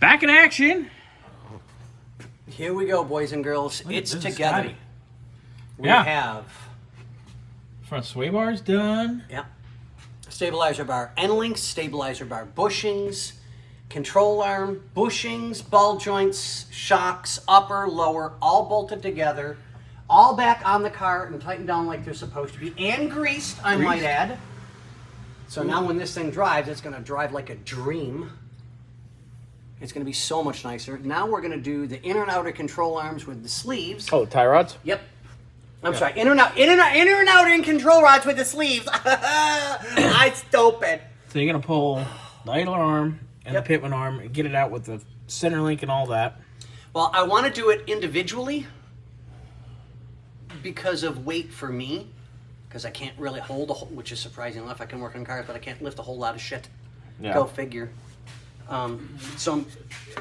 Back in action. Here we go, boys and girls. Look at It's this together. guy. We Yeah. have Front sway bar's done. stabilizer bar, end link stabilizer bar, bushings, control arm, bushings, ball joints, shocks, upper, lower, all bolted together, all back on the car and tightened down like they're supposed to be, and greased, I might add. So now when this thing drives, it's going to drive like a dream. It's going to be so much nicer. Now we're going to do the inner and outer control arms with the sleeves. Oh, tie rods? Yep. I'm sorry. Inner and outer and control rods with the sleeves. I stupid. So you're going to pull the idler arm and the pitman arm and get it out with the center link and all that. Well, I want to do it individually because of weight for me. Because I can't really hold a whole, which is surprising enough. I can work on cars, but I can't lift a whole lot of shit. Yeah. Go figure. So I'm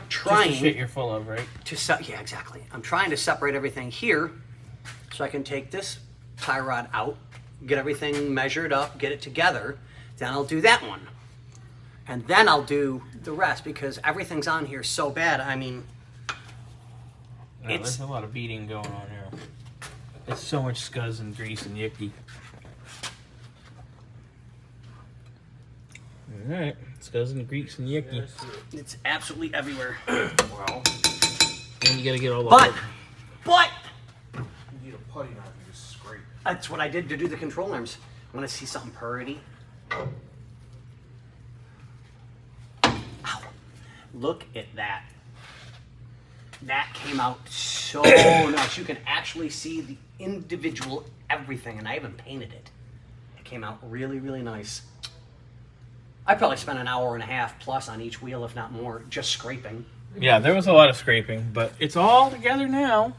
trying Just the shit you're full of, right? yeah, exactly. I'm trying to separate everything here so I can take this tie rod out, get everything measured up, get it together. Then I'll do that one. And then I'll do the rest because everything's on here so bad. I mean, There's a lot of beating going on here. It's so much scuzz and grease and yucky. Alright, scuzz and grease and yucky. it's absolutely everywhere. Wow. And you gotta get all the But You need a putty knife and just scrape. that's what I did to do the control arms. I want to see something pretty. Ow. Look at that. That came out so nice. You can actually see the individual everything, and I haven't painted it. It came out really, really nice. I probably spent an hour and a half plus on each wheel, if not more, just scraping. Yeah, there was a lot of scraping, but it's all together now.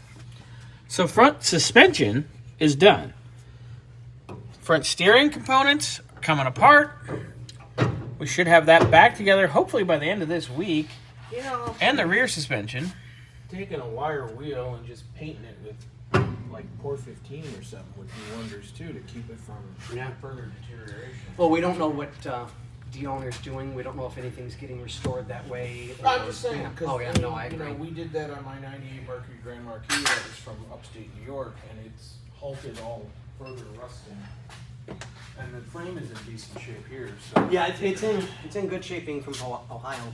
So front suspension is done. Front steering components are coming apart. We should have that back together hopefully by the end of this week. You know, And the rear suspension. taking a wire wheel and just painting it with like Pore 15 or something would do wonders too to keep it from further deterioration. Well, we don't know what the owner's doing. We don't know if anything's getting restored that way. I'm just saying, because Oh, yeah, no, I agree. we did that on my 98 Mercury Grand Marquis that was from upstate New York, and it's halted all further rusting. And the frame is in decent shape here, so. Yeah, it's in good shaping from Ohio.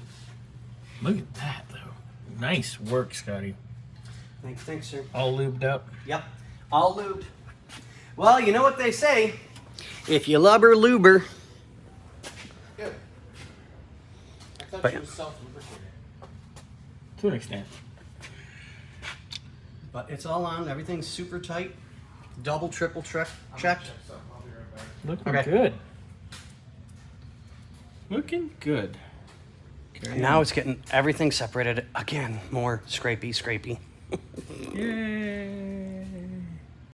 Look at that, though. Nice work, Scotty. Thanks, sir. All lubed up. Yep, all lubed. Well, you know what they say. If you lubber, luber. Yeah. I thought But- she was self-lubricating. To an extent. But it's all on. Everything's super tight. Double, triple checked. I'm gonna check something. I'll be right back. Looking Okay. good. Looking good. Now it's getting everything separated again. More scrapey. Yay.